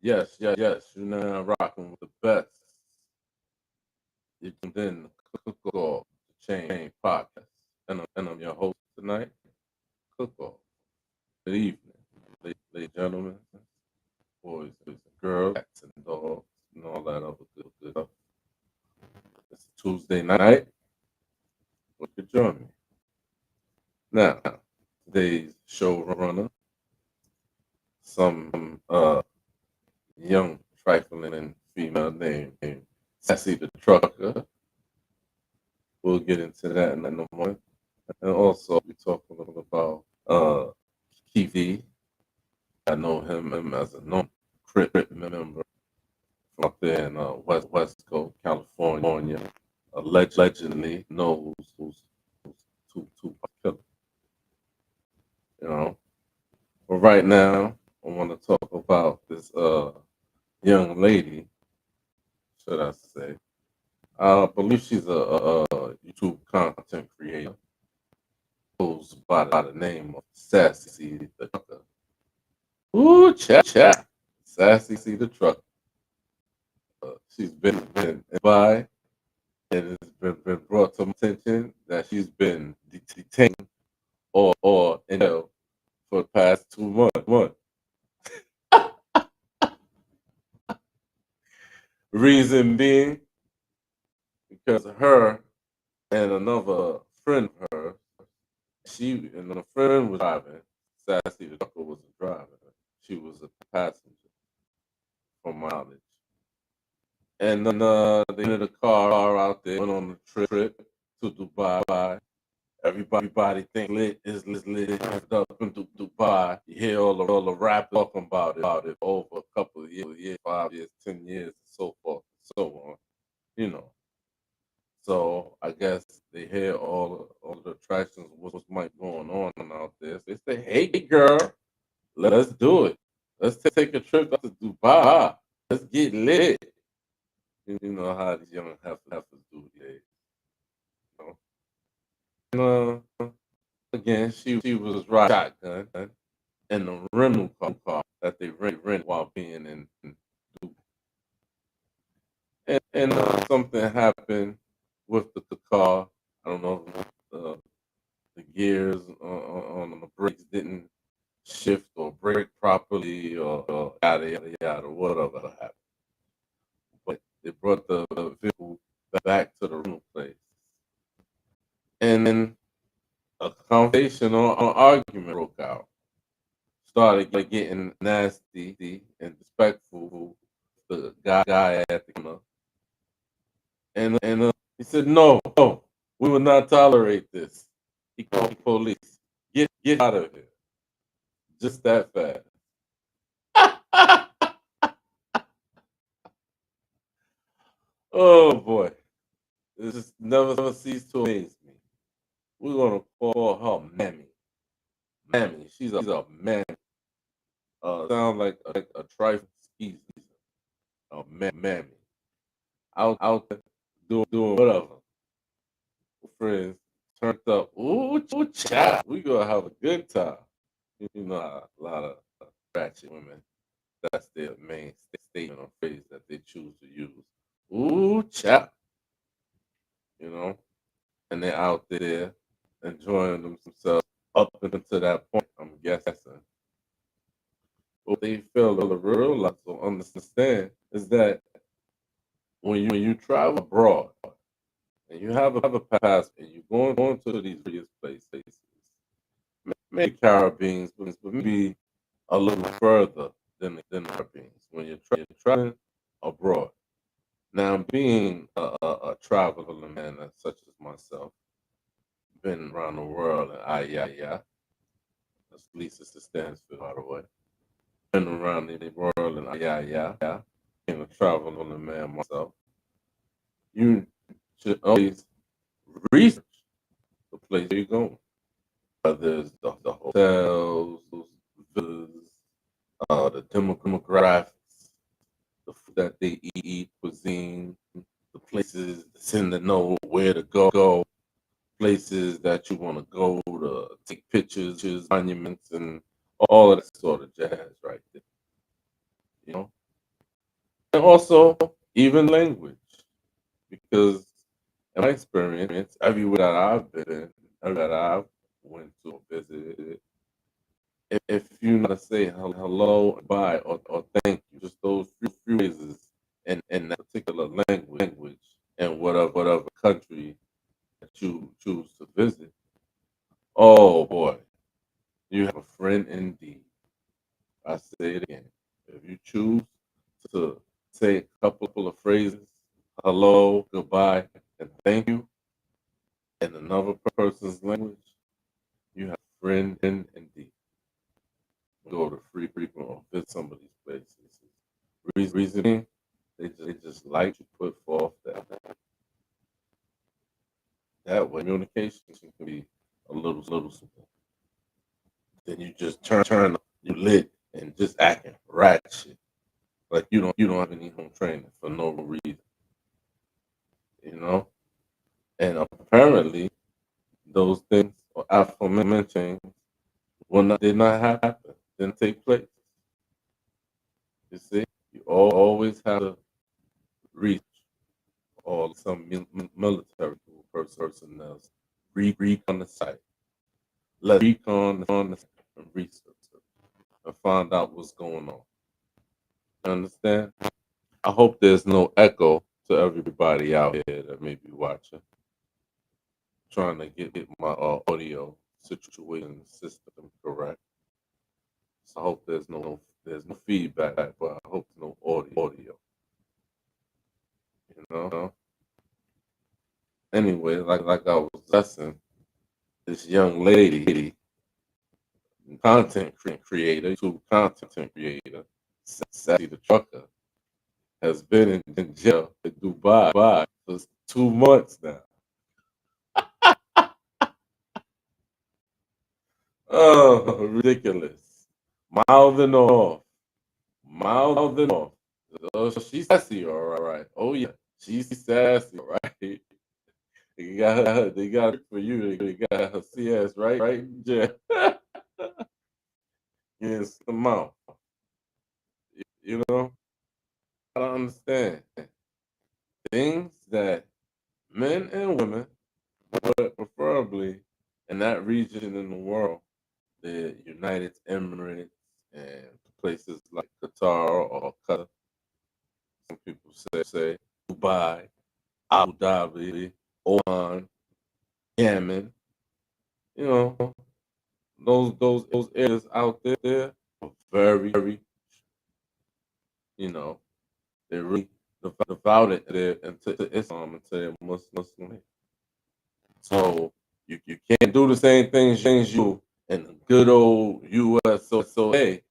Yes, yes, yes. You're now rocking with the best. You tuned in to Cook Off, the Chain Podcast. And I'm your host tonight, Cook Off. Good evening, ladies and gentlemen, boys and girls, cats and dogs, and all that other good stuff. It's Tuesday night. You could join me. Now, today's showrunner, some young trifling female named Sassy the Trucker. We'll get into that in a moment. And also, we're talking about Keefe D. I know him as a known Crip member from up there in West Coast, California. Allegedly knows who's Tupac killer. You know. But right now, I want to talk about this young lady, should I say. I believe she's a YouTube content creator. Goes by the name of Sassy The Trucker. Ooh, chat. Sassy The Trucker. She's been by, and it's been brought to my attention that she's been detained or in jail for the past 2 months. Reason being because her and another friend of hers, she and a friend was driving. Sassy the trucker wasn't driving. She was a passenger, from my knowledge. And then they rented a car out there, went on a trip to Dubai. Everybody think lit is lit up in Dubai. You hear all the rap talking about it over a couple of years, 5 years, 10 years, and so forth and so on. You know. So I guess they hear all the attractions, what's might going on out there. So they say, "Hey, girl, let's do it. Let's take a trip out to Dubai. Let's get lit." You know how these young heifers do these days. You know? And again, she was riding shotgun in the rental car that they rent while being in Dubai. And something happened with the car. I don't know if the gears on the brakes didn't shift or brake properly or yada, whatever happened. But they brought the vehicle back to the rental place. And then a conversation or an argument broke out. Started getting nasty and disrespectful with the guy at the corner. And he said, no, we will not tolerate this. He called the police. Get out of here. Just that fast. Oh boy. This just never ceased to amaze me. We're gonna call her Mammy. Mammy. She's a mammy. Sound like a trifle skeezer. A mammy. Out there doing whatever. Friends turned up. Ooh, child. We gonna have a good time. You know, a lot of ratchet women. That's their main statement or phrase that they choose to use. Ooh, child. You know, and they're out there enjoying themselves up until that point, I'm guessing. What they fail to realize or understand is that when you travel abroad and you have a pass and you're going to these various places, maybe Caribbeans, but maybe a little further than the Caribbeans when you're traveling abroad. Now, being a traveling man such as myself, been around the world, and yeah, that's Lisa stands for, by the way. Been around the world, and yeah, being a traveling man myself, you should always research the place you're going. Whether it's the hotels, villas, the demographics, the food that they eat, cuisine, the places that's in the know where to go, places that you want to go to take pictures, monuments, and all of that sort of jazz right there. You know? And also, even language. Because in my experience, everywhere that I've been, everywhere that I've went to or visited, if you know how to say hello, bye, or thank you, just those few phrases in that particular language and whatever country that you choose to visit, oh boy, you have a friend indeed. I say it again. If you choose to say a couple of phrases, hello, goodbye, and thank you, in another person's language, you have a friend indeed. Go to free frequent or visit some of these places. Reasoning, they just like to put forth that way communication can be a little simple. Then you just turn up, you lit and just acting ratchet. Like you don't have any home training for no reason, you know? And apparently those things or aforementioned did not happen, didn't take place. You see? You always have to reach or some military personnel recon the site. Let's recon on the site and research it and find out what's going on. You understand? I hope there's no echo to everybody out here that may be watching. Trying to get my audio situation system correct. So I hope there's no feedback, but I hope no audio. You know. Anyway, like I was discussing, this young lady, content creator, YouTube content creator, Sassy the Trucker, has been in jail in Dubai for 2 months now. Oh, ridiculous. Mouthing off. Mouthing off. Oh, she's sassy, all right. Oh, yeah. She's sassy, all right. They got it for you. They got her CS right in jail. Yes, the mouth. You know, I don't understand things that men and women, but preferably in that region in the world, the United Emirates and places like Qatar or Qatar. Some people say Dubai, Abu Dhabi, Oman, Yemen. You know, those areas out there are very, you know, they're really devoted to Islam and to their Muslim. So you can't do the same things you in the good old USA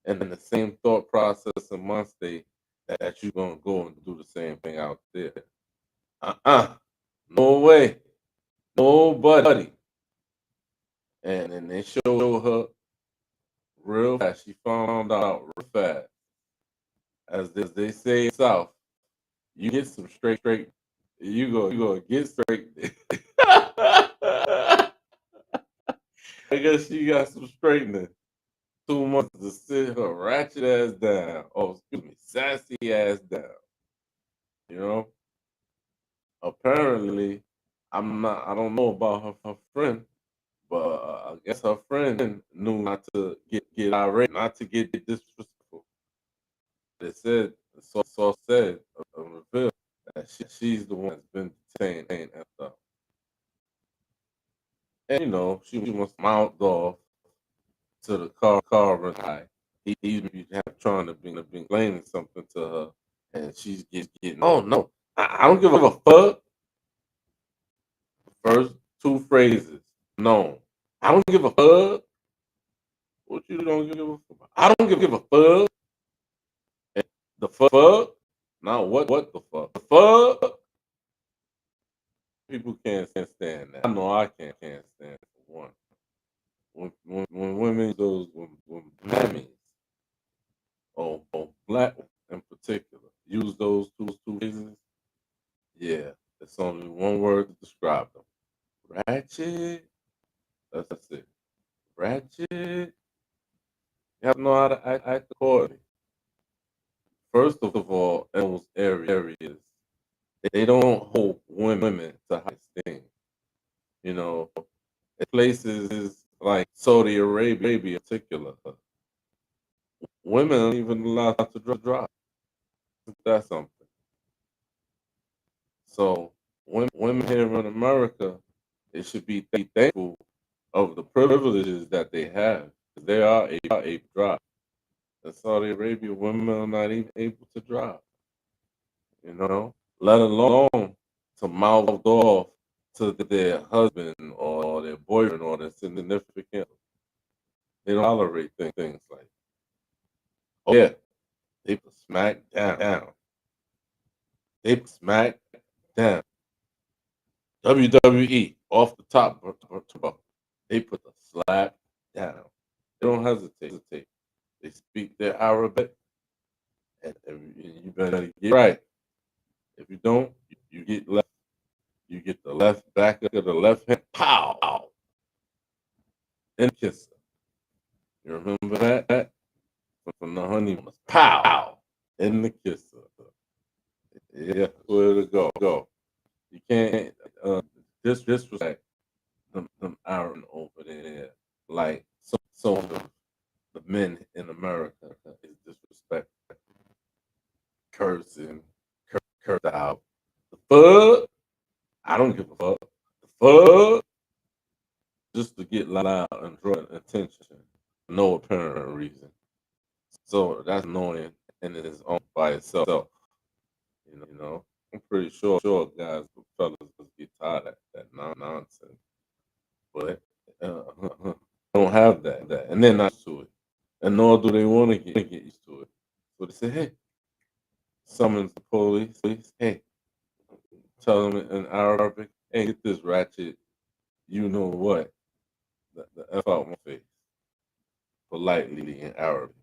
and the same thought process in my state that you're gonna go and do the same thing out there. No way. Nobody. And then they showed her real fast. She found out real fast. As they say in the South, you get some straight. You go get straight. I guess she got some straightening. 2 months to sit her ratchet ass down. Oh, excuse me, sassy ass down. You know? Apparently, I don't know about her friend, but I guess her friend knew not to get irate, not to get disrespectful. They said, Saw said, revealed that she's the one that's been detained and stuff. And she must mouth off to the car guy. He's trying to be explaining something to her, and she's getting. Oh no, I don't give a fuck. First two phrases. No, I don't give a fuck. What you don't give a fuck? I don't give a fuck. And the fuck? Now what the fuck? The fuck? People can't stand that. I know I can't stand it for one. When women when mammies or black in particular use those two phrases, yeah, it's only one word to describe them. Ratchet. That's it. Ratchet. You have to know how to act accordingly. First of all, in those areas, they don't hold women to high esteem. You know, places like Saudi Arabia in particular, women aren't even allowed to drive. That's something. So women here in America, they should be thankful of the privileges that they have. They are able to drive. In Saudi Arabia, women are not even able to drive, let alone to mouth off to their husband or their boyfriend or their significant. They don't tolerate things like, oh yeah, they put smack down. They put smack down. WWE off the top. They put the slap down. They don't hesitate. They speak their Arabic, and you better get right. If you don't, you get left. You get the left back of the left hand. Pow! And kiss her. You remember that? From the honeymoon. Pow! In the kisser. Yeah, where to go. You can't disrespect them Aaron over there. Like so the men in America is disrespect, cursing, curse out. The fuck? I don't give a fuck. The fuck? Just to get loud and draw attention. No apparent reason. So that's annoying in its own by itself. I'm pretty sure guys, fellas, get tired of that nonsense. But don't have that, and they're not used to it, and nor do they want to get used to it. So they say, "Hey, summons the police. Hey, tell them in Arabic, hey, get this ratchet. You know what? The F out my face, politely in Arabic."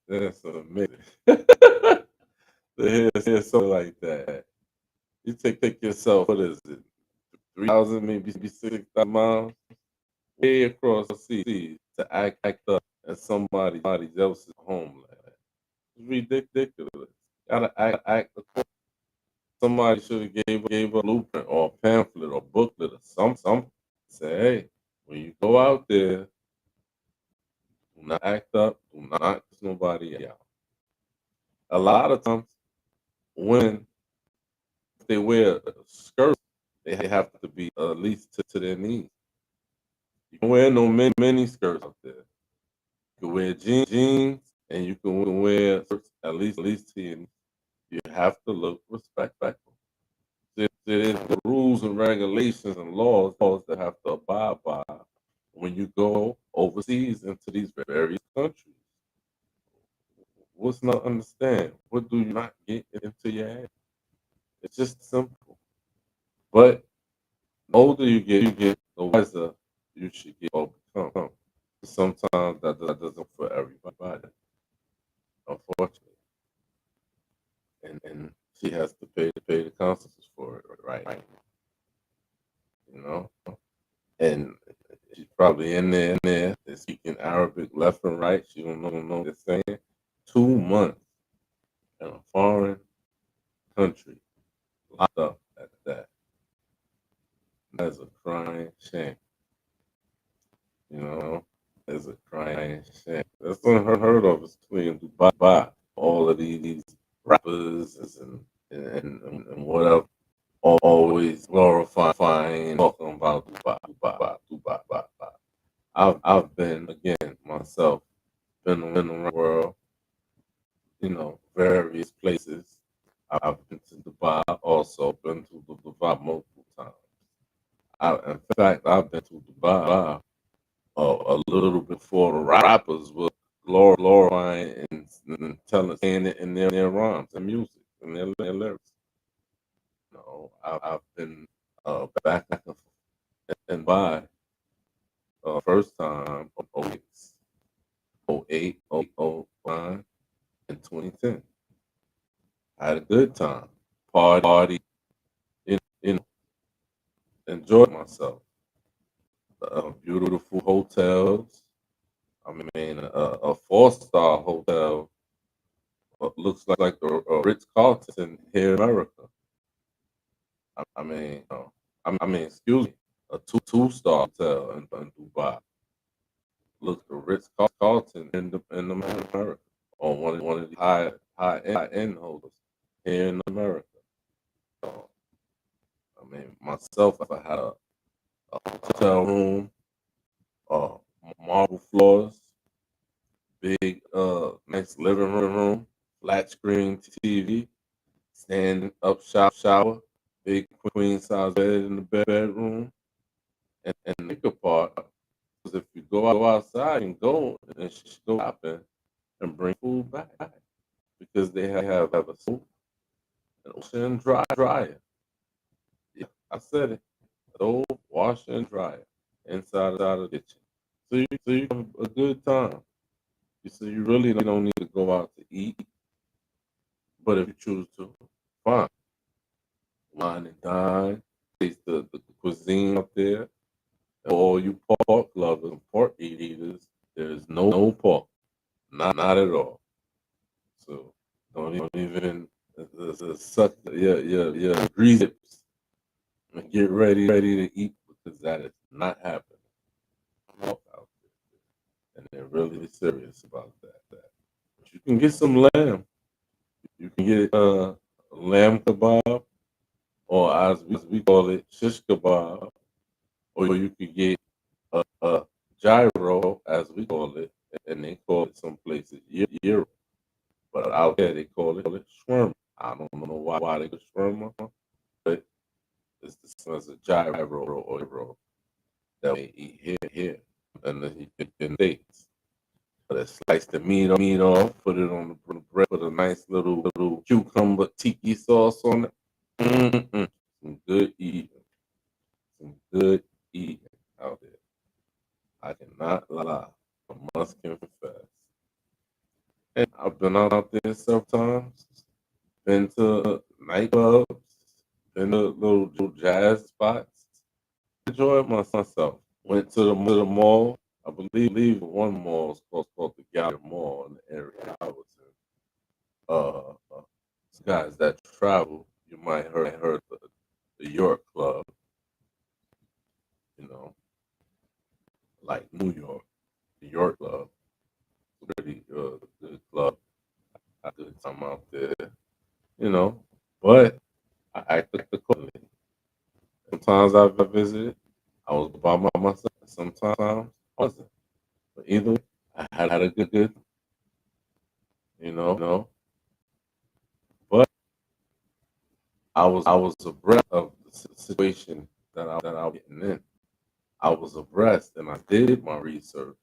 That's amazing. To hear something like that. You take yourself. What is it? 3,000, maybe 6,000 miles way across the sea to act up at somebody else's homeland. It's ridiculous. Gotta act. Somebody should have gave a blueprint or a pamphlet or booklet or something. Say, hey, when you go out there, do not act up. Do not kiss nobody out. A lot of times, when they wear skirts, they have to be at least to their knees. You can wear no mini skirts out there. You can wear jeans, and you can wear skirts at least to your knees. You have to look respectful. There's the rules and regulations and laws that have to abide by when you go overseas into these various countries. What's not understand? What do you not get into your head? It's just simple. But the older you get, the wiser you should get or become. Sometimes that doesn't for everybody, unfortunately. And she has to pay the consequences for it, right? You know? And she's probably in there, they're speaking Arabic left and right. She don't know what they're saying. 2 months in a foreign country, locked up at that. That's a crying shame. You know, that's a crying shame. That's unheard of. It's between Dubai. All of these rappers and whatever, always glorifying, talking about Dubai. I've been again myself, been around the world, various places. I've been to Dubai, also been to Dubai multiple times. In fact, I've been to Dubai a little before the rappers were glorifying and saying it in their rhymes and music and their lyrics. I've been back and forth and by first time 06, 08, 09, and 2010. I had a good time, party, you know, enjoyed myself. Beautiful hotels. I mean, a 4-star hotel looks like the Ritz Carlton here in America. I mean, excuse me, a two-star hotel in Dubai. Look, the Ritz Carlton in America, or one of the high end hotels here in America. So, I mean, myself, I had a hotel room, uh, marble floors, big, nice living room, flat screen TV, stand up shower, big queen size bed in the bedroom, and the bigger part is if you go outside and go shopping and bring food back because they have a soap, an ocean dryer. Yeah, I said it. Stove, washer, and dryer inside of the kitchen. So you have a good time. So you really don't need to go out to eat, but if you choose to, fine. Wine and dine, taste the cuisine up there. All you pork lovers and pork eaters, there's no pork, not at all. So don't even suck your grease lips and get ready to eat because that is not happening. Walk out there, and they're really serious about that. But you can get some lamb. You can get lamb kebab, or as we call it, shish kebab, or you could get a gyro, as we call it, and they call it some places gyro. But out there they call it shawarma. I don't know why they call it shawarma, but it's the same as a gyro or gyro that we eat here in the States. But they slice the meat off, put it on the bread, put a nice little cucumber tiki sauce on it. Mm-mm. Some good eating. Some good eating out there. I cannot lie. I must confess. And I've been out there several times. Been to nightclubs. Been to little jazz spots. Enjoyed myself. Went to the mall. I believe one mall is called the Gallery Mall in the area I was in. Guys that travel, you might heard the York Club, you know, like New York, the York Club, pretty good club. I had a good time out there, you know, but I acted accordingly. Sometimes I visited, I was by myself. Sometimes I wasn't. But either way, I had a good, you know. But I was abreast of the situation that I was getting in. I was abreast, and I did my research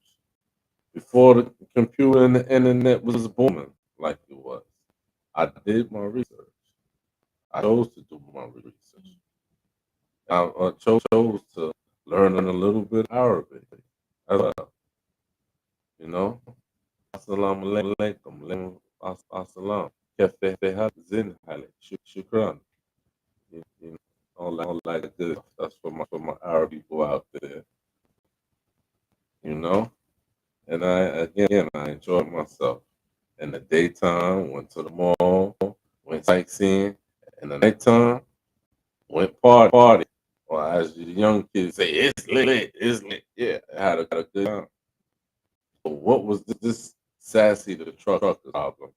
before the computer and the internet was booming like it was. I did my research. I chose to do my research. I chose to learn a little bit Arabic as well. You know, assalamu alaikum, assalam, kefehat zin halik, shukran. You know, all that good. That's for my Arab people out there. You know, and I enjoyed myself. In the daytime, went to the mall, went sightseeing. In the nighttime, went party. Or as the young kids say, it's lit, it's lit. Yeah, I had a good time. So what was this Sassy the Trucker album?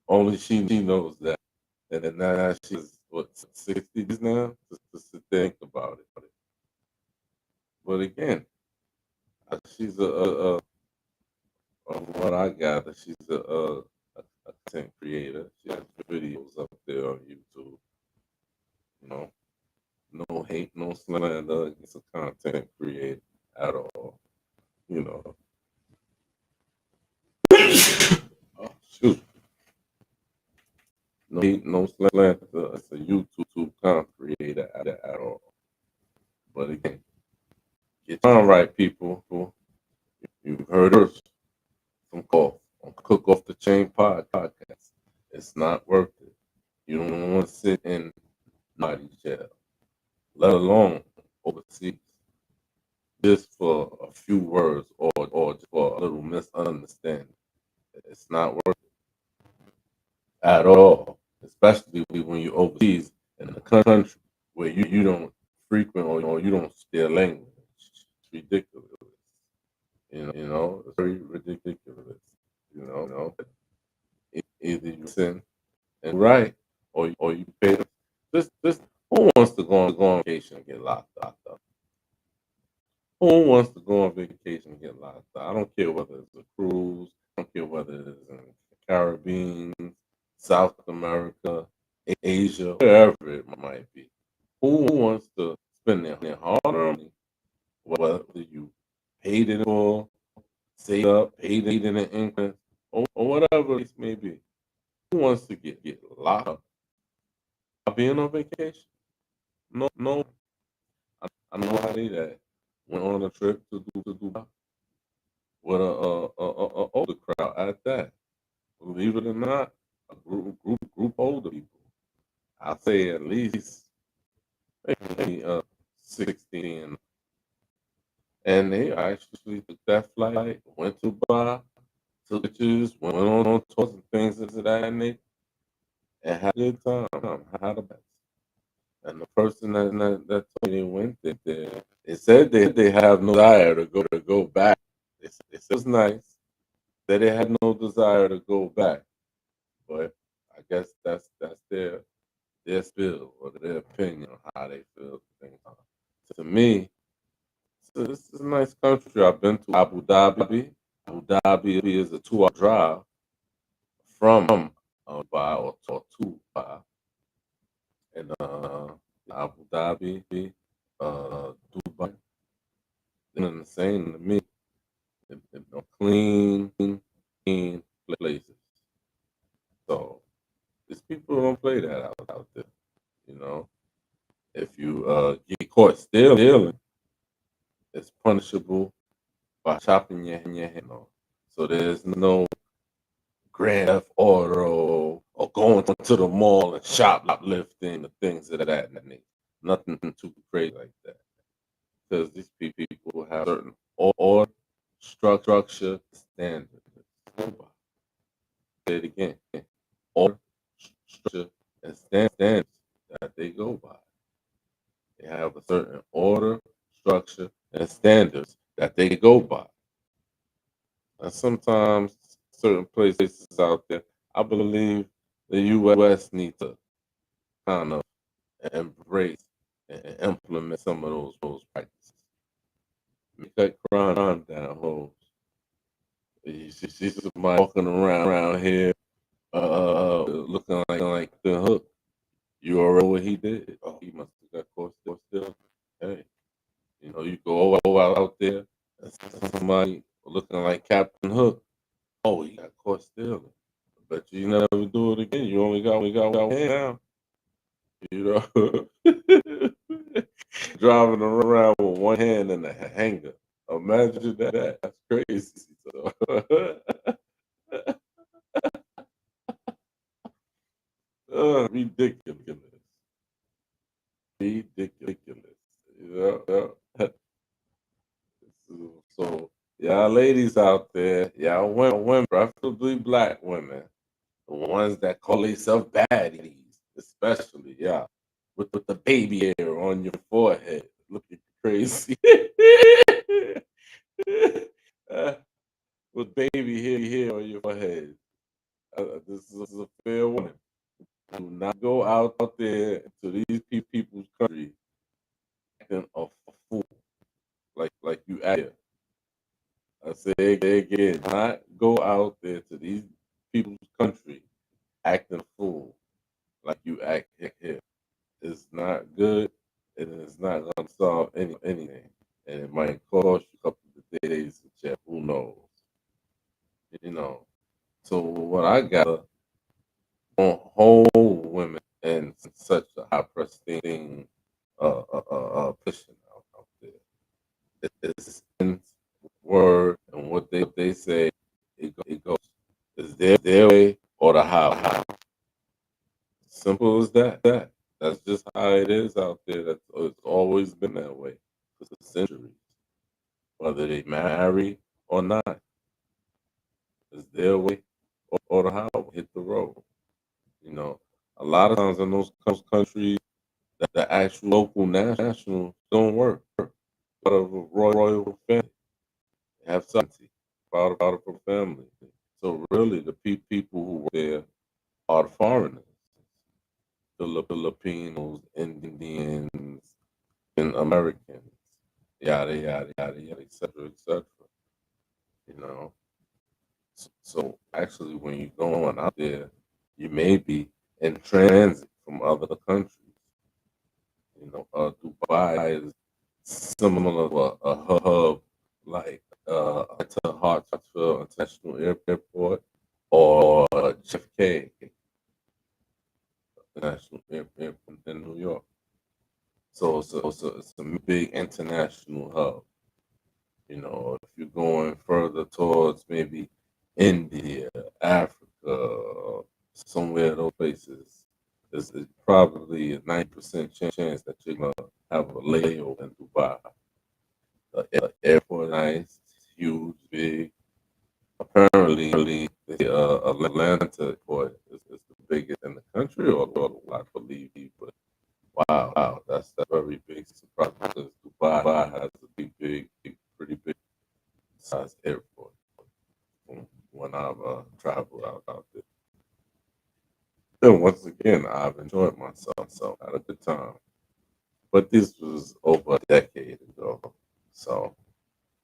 Only she knows that. And then now she's, what, 60s now? Just to think about it. But again, she's from what I gather, she's a content creator. She has videos up there on YouTube. You know, no hate, no slander against a content creator at all. You know, oh, shoot, no hate, no slander as a YouTube content creator at all. But again, get on right, people. You've heard us from Cook Off the Chain podcast. It's not worth it. You don't want to sit in nobody's jail, let alone overseas, just for a few words or just for a little misunderstanding. It's not worth it. at all, especially when you're overseas in a country where you don't frequent or you don't speak their language. It's ridiculous. It's very ridiculous. Either you listen and write, or you pay them. This who wants to go on vacation and get locked up? Who wants to go on vacation and get locked up? I don't care whether it's a cruise. I don't care whether it's in the Caribbean, South America, Asia, wherever it might be. Who wants to spend their hard-earned money, whether you paid it for, saved up, paid it in an increment, or whatever it may be? Who wants to get locked up by being on vacation? No, no. I know how they that went on a trip to Dubai with a older crowd at that. Believe it or not, a group older people. I say at least maybe 16, and they actually took that flight, went to Dubai, took pictures, went on tours and things of that nature, and had a good time, had a blast. And the person that told me they went there, they said they have no desire to go back. They said it was nice. That they had no desire to go back, but I guess that's their spill or their opinion on how they feel things are. To me, this is a nice country. I've been to Abu Dhabi. Abu Dhabi is a 2-hour drive from Dubai or to Dubai, and Abu Dhabi, Dubai, they're the same to me. They're clean places. So these people don't play that out there. You know, if you get caught stealing, it's punishable by chopping your hand off. So there's no grand theft order or going to the mall and shoplifting the things of that nature. Nothing too crazy like that. Because these people have certain order, structure, standards. Say it again. Order, structure, and standards that they go by. They have a certain order, structure, and standards that they go by. And sometimes certain places out there, I believe the U.S. needs to kind of embrace and implement some of those practices. Make that crime down, hoes. You see somebody walking around here, looking like the hook. You already know what he did. Oh, he must have got caught still. Hey, you go out there and somebody looking like Captain Hook. Oh, he got caught stealing. But you never do it again. You only got one hand now. You know, driving around with one hand in a hanger. Imagine that. That's crazy. So, ridiculous. Ridiculous. Yeah. So, y'all ladies out there, y'all women, preferably black women, the ones that call themselves baddies, especially, yeah, with the baby hair on your forehead, looking crazy. Uh, with baby hair on your forehead. This is a fair warning. Do not go out there to these people's country acting a fool like you act. I say again, not go out there to these people's country acting a fool like you act here. It's not good, and it's not going to solve anything. And it might cost you a couple of days in jail. Who knows? You know. So what I got on hold women in such a high pristine position out there. It's word and what they say. It goes. It's their way or the how. Simple as that. That's just how it is out there. It's always been that way for centuries. Whether they marry or not, it's their way or the how. Hit the road. You know, a lot of times in those countries, the actual local nationals don't work. Part of a royal family, have sovereignty, part of a family. So really, the people who were there are the foreigners, the Filipinos, Indians, and Americans, yada yada yada yada, etc. etc. You know, so actually, when you're going out there, you may be in transit from other countries. You know, Dubai is similar to a hub like to Hartsfield International Airport or JFK International Airport in New York. So it's a big international hub. You know, if you're going further towards maybe India, Africa, somewhere those places, there's probably a 90% chance that you're gonna have a layover in Dubai. The airport nice, huge, big. Apparently, the Atlanta airport is the biggest in the country, or I believe. But wow, that's a very big surprise because Dubai has a pretty big size airport from when I've traveled out there. And once again, I've enjoyed myself, so had a good time. But this was over a decade ago, so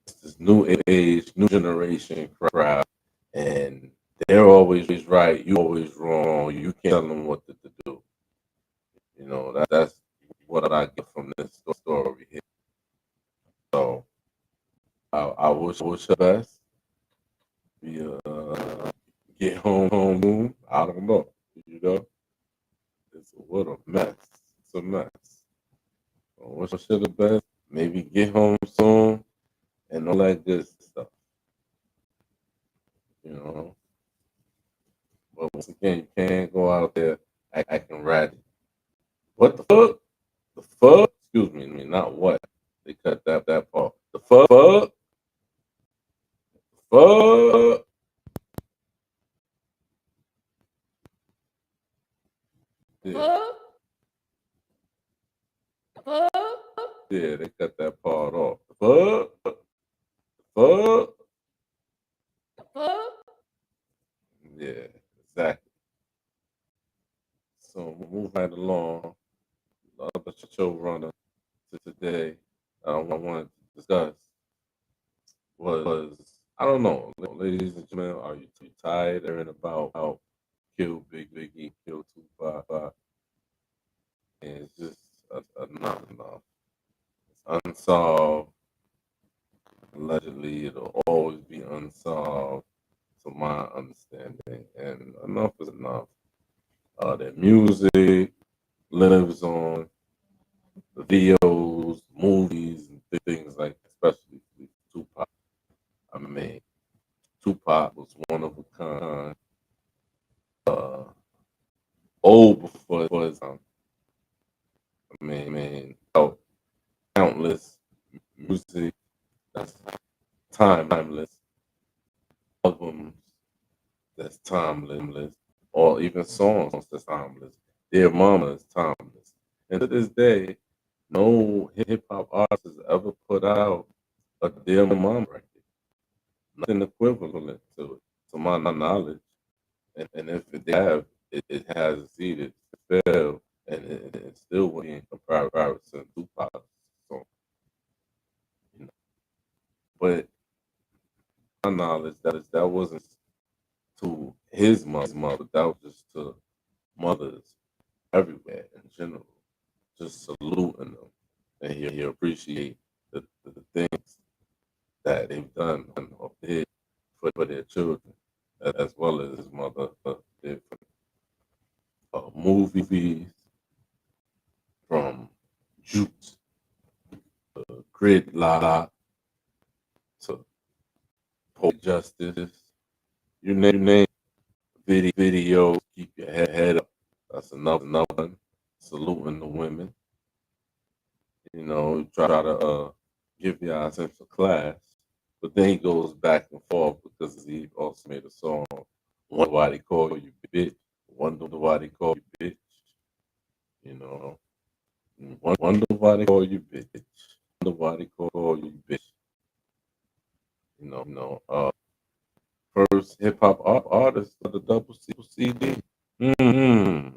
it's this new age, new generation crowd, and they're always right, you always wrong. You can't tell them what to do. You know that's what I get from this story here. So I wish the best. Be get home soon. I don't know. You know, it's what a mess. It's a mess. I wish her the best. Maybe get home soon and all that good stuff. You know, but once again, you can't go out there acting ratchet. What the fuck? The fuck? Excuse me. I mean, not what. They cut that part. The fuck? Fuck? Yeah, yeah. They cut that part off. The fuck? Fuck? Yeah, exactly. So we'll move right along. The other showrunner to today I wanted to discuss was I don't know, ladies and gentlemen, are you too tired of hearing about how kill Biggie, kill Tupac, and it's just enough enough. It's unsolved. Allegedly, it'll always be unsolved, to my understanding, and enough is enough. Their music lives on, the videos, movies, and things like that, especially Tupac. I mean, Tupac was one of a kind. Uh, Old before his time. Oh, countless music that's timeless, albums that's timeless, or even songs that's timeless. Dear Mama is timeless. And to this day, no hip hop artist has ever put out a Dear Mama record. Nothing equivalent to it, to my knowledge. And if it have, it has succeeded, failed, and it still wouldn't in comparison to Tupac. So, you know, but my knowledge that wasn't to his mother, that was just to mothers everywhere in general, just saluting them, and he appreciate the things that they've done or did for their children, as well as his mother did for movies from Jukes, Gridlock, to Pope Justice, you name video, keep your head up. That's another one. Saluting the women. You know, try to give y'all a sense of class. But then he goes back and forth because he also made a song, Why They Call You Bitch. Wonder why they call you bitch. You know, wonder why they call you bitch. Wonder why they call you bitch. First hip hop artist of the double CD. Mm-hmm.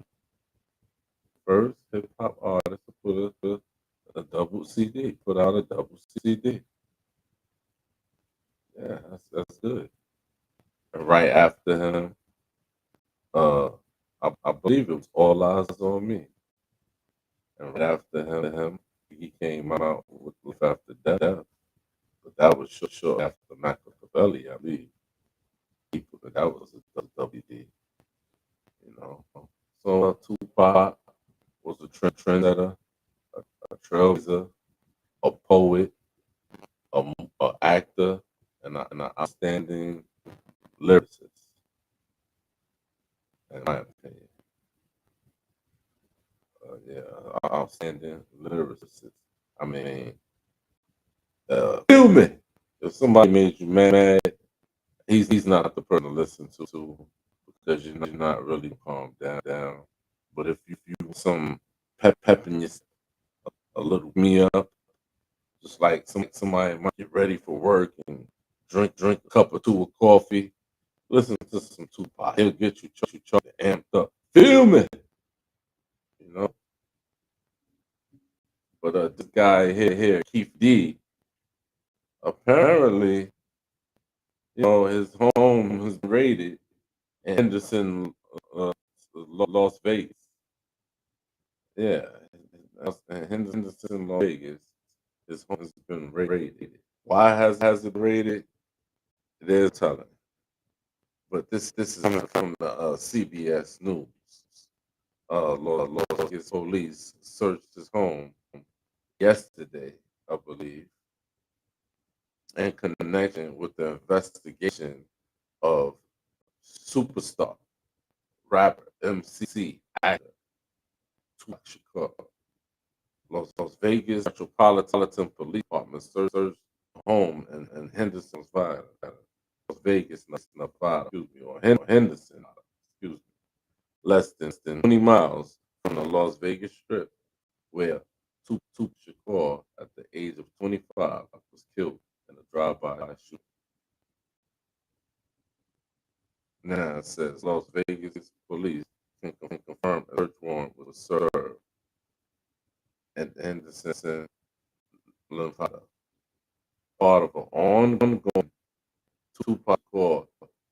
First hip hop artist to put a double CD, put out a double CD. Yeah, that's good. And right after him, uh, I believe it was All Eyes on Me. And right after him, he came out with Live After Death. But that was short after Machiavelli, I believe. But that was a WD, you know. So Tupac was a trendsetter, a trailblazer, a poet, a actor, and an outstanding lyricist, in my opinion. Yeah, outstanding lyricist. I mean, feel me. If somebody made you mad, he's not the person to listen to because you're not really calm down. But if you want some pep in your a little me up, just like somebody might get ready for work and drink a cup or two of coffee, listen to some Tupac. He'll get you amped up. Feel me, you know. But this guy here, Keefe D, apparently, his home was raided in Henderson, Las Vegas. Yeah, in Henderson, Las Vegas. His home has been raided. Why has it raided? They're telling. But this is coming from the CBS News. Las Vegas police searched his home yesterday, I believe, in connection with the investigation of superstar rapper MC actor Tupac Shakur. Las Vegas Metropolitan Police Department searched a home in Henderson, Nevada. Las Vegas, Nevada, or Henderson, excuse me, less than 20 miles from the Las Vegas Strip, where Tupac Shakur, at the age of 25, was killed in a drive-by shooting. Now it says Las Vegas police can confirm a search warrant was served at Henderson, Nevada, part of an ongoing Tupac Shakur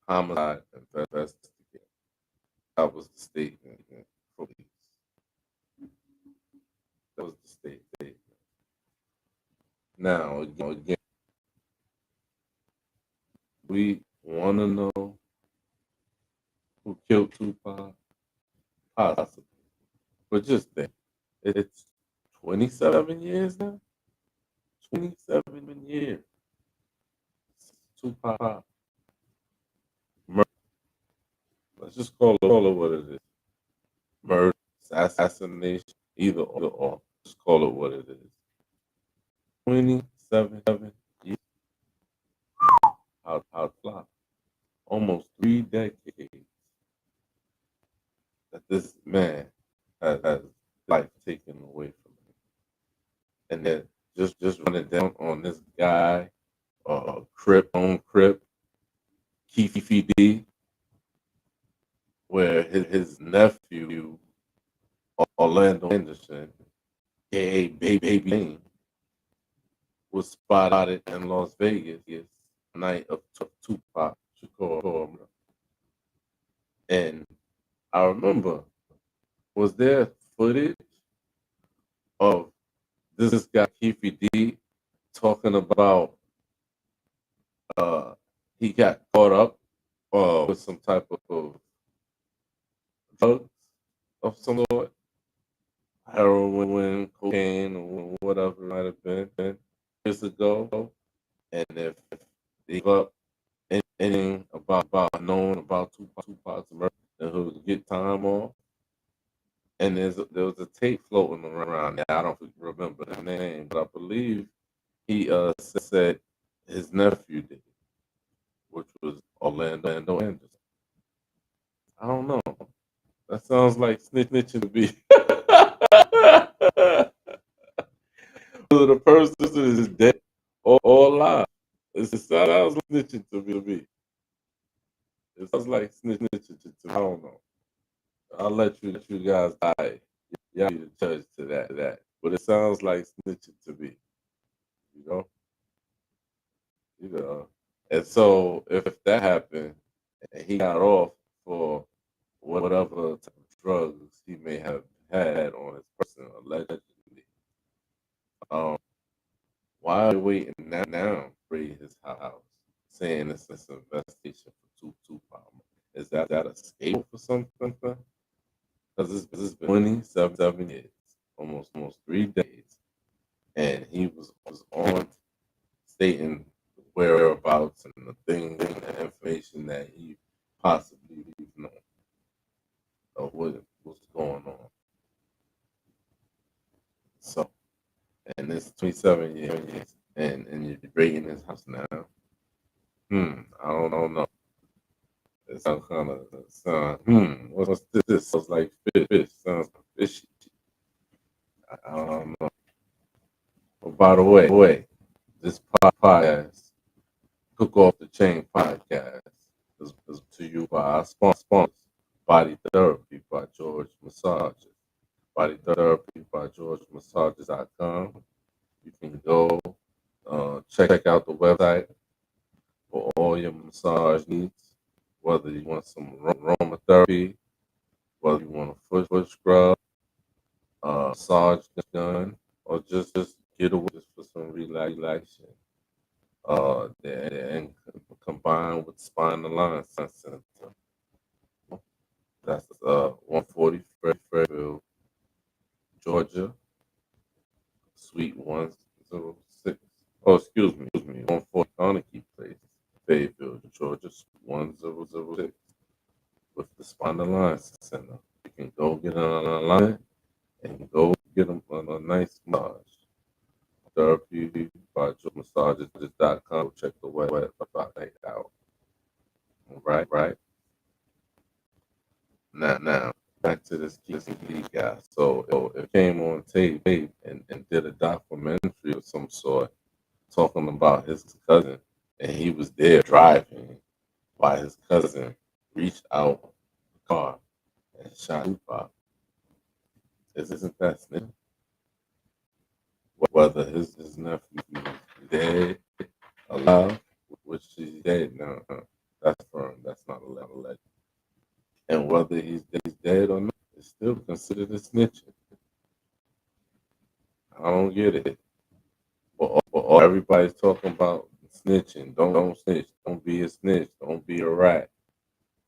homicide investigation. That was the statement from police. That was the statement. Now, again, we want to know who killed Tupac, possibly. But just think, it's 27 years now? 27 years. Tupac murder. Let's just call it what it is. Murder, assassination, either or. Just call it what it is. 27 years. How fly. Almost 3 decades that this man has life taken away from him. And then just running down on this guy, Crip, Keefe D, where his nephew, Orlando Henderson, aka Baby Lane, was spotted in Las Vegas the night of Tupac Shakur. And I remember, was there footage of this guy Keefe D talking about he got caught up with some type of drugs of some sort, heroin, cocaine, or whatever it might have been years ago, and if they gave up anything about knowing about Tupac's murder, then he would get time off. And there was a tape floating around. I don't remember the name, but I believe he said his nephew did, which was Orlando Henderson. I don't know. That sounds like snitching to me. Whether the person is dead or alive. It sounds like snitching to me. It sounds like snitching to me. I don't know. I'll let you guys die. Y'all be the judge to that. But it sounds like snitching to me. You know? You know. And so if that happened and he got off for whatever type of drugs he may have had on his person allegedly, um, why are we waiting now to raid his house, saying it's an investigation for Tupac? Is that a escape or something? Because it's been 27 years, almost 3 days, and he was on stating the whereabouts and the things and the information that he possibly known of what's going on. So, and it's 27 years, and you're breaking his house now. I don't know. It sounds kind of what's this? Sounds like fish. Sounds fishy. I don't know. But by the way, this podcast, Cook Off the Chain podcast, is to you by our sponsors, Body Therapy by George Massages. Body Therapy by GeorgeMassages.com. You can go check out the website for all your massage needs, whether you want some aromatherapy, whether you want a foot scrub, massage gun, or just get away just for some relaxation. And combined with Spine Alliance Center. That's 140 Fairfield, Georgia, Suite 106. Oh, excuse me, 140 Carnegie Place, Fayetteville, Georgia, 1006, with the Spine Alliance Center. You can go get it online and go get them on a nice massage. Therapy by massages.com. Check the website out. Right. Now, back to this Keefe D guy. So it came on tape and did a documentary of some sort talking about his cousin, and he was there driving while his cousin reached out the car and shot Tupac. Isn't that snitching? Whether his nephew is dead, alive, which he's dead now, that's firm. That's not a legend. And whether he's dead or not, it's still considered a snitching. I don't get it. But everybody's talking about snitching. Don't snitch. Don't be a snitch. Don't be a rat.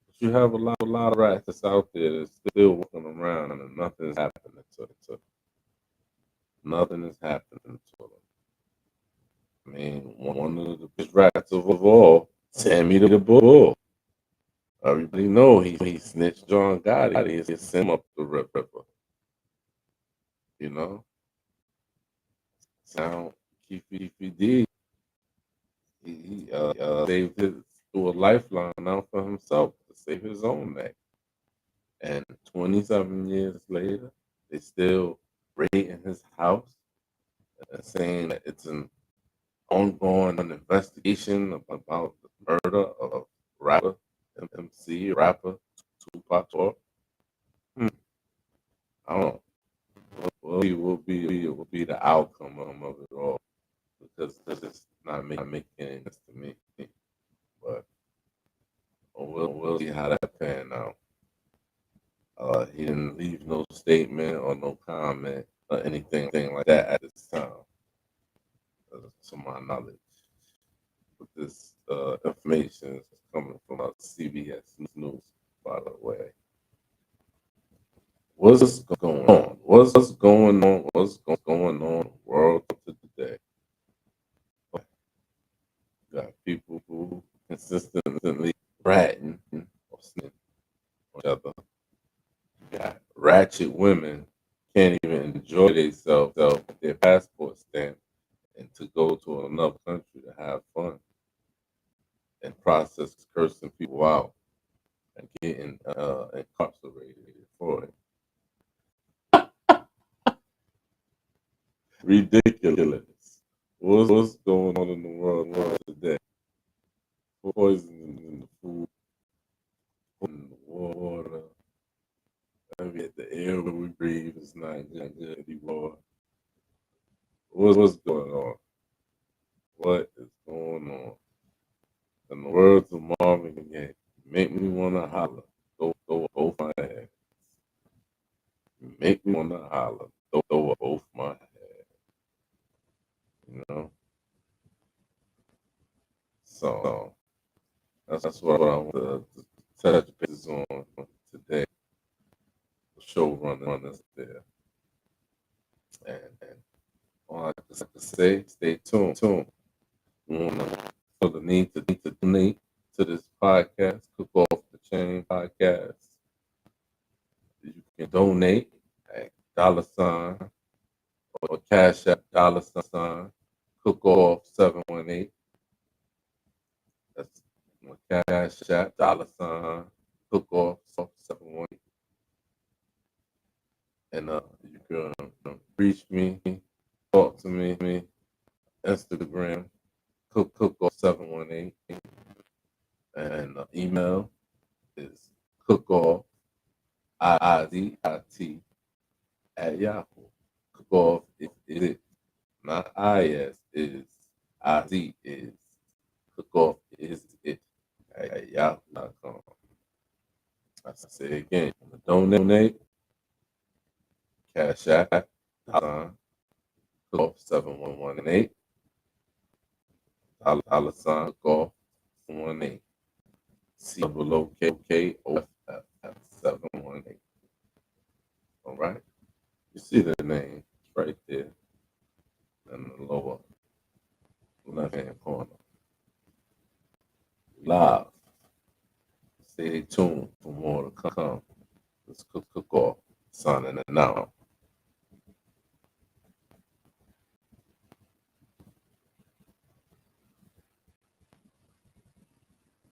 But you have a lot of rats that's out there that's still walking around and nothing's happening to them. Nothing is happening to them. I mean, one of the biggest rats of all, Sammy the Bull. Everybody know he snitched John Gotti and sent him up the river. You know? Now, Keefe D, he saved his, threw a lifeline out for himself to save his own neck. And 27 years later, they still raiding his house and saying that it's an ongoing investigation about the murder of rapper, rapper Tupac. I don't know. Will be the outcome of it all, because it's not making any sense to me. But we'll see how that pan out. He didn't leave no statement or no comment or anything like that at this time, to my knowledge. But this information is coming from CBS News, by the way. What's going on? What's going on? What's going on in the world today? You got people who consistently ratting or snitching on each other. You got ratchet women can't even enjoy themselves with their passport stamp and to go to another country to have fun and process cursing people out and getting incarcerated for it. Ridiculous. What's going on in the world today? Poison in the food, in the water. I mean, the air we breathe is not good anymore. What's going on? What is going on? In the words of Marvin Gaye, make me wanna holler, throw up both my hands. Make me wanna holler, throw up both my hands. You know? So that's what I want to touch bases on today. The show runners there. And all I can say, stay tuned. So the need to donate to this podcast, Cook Off the Chain podcast. You can donate at $ or Cash App $ Cook Off 718. That's my Cash App $ Cook Off 718. And you can reach me, talk to me, Instagram, Cook Off 718, and email is cookoff IZIT at Yahoo. Cookoff is it, not IS is IZ is Cookoff is it at Yahoo.com. I say again, donate, Cash App Cookoff 718, $ Cookoff 718. COOKOFF 718. All right. You see the name right there in the lower left hand corner. Live. Stay tuned for more to come. Let's cook off. Signing it now.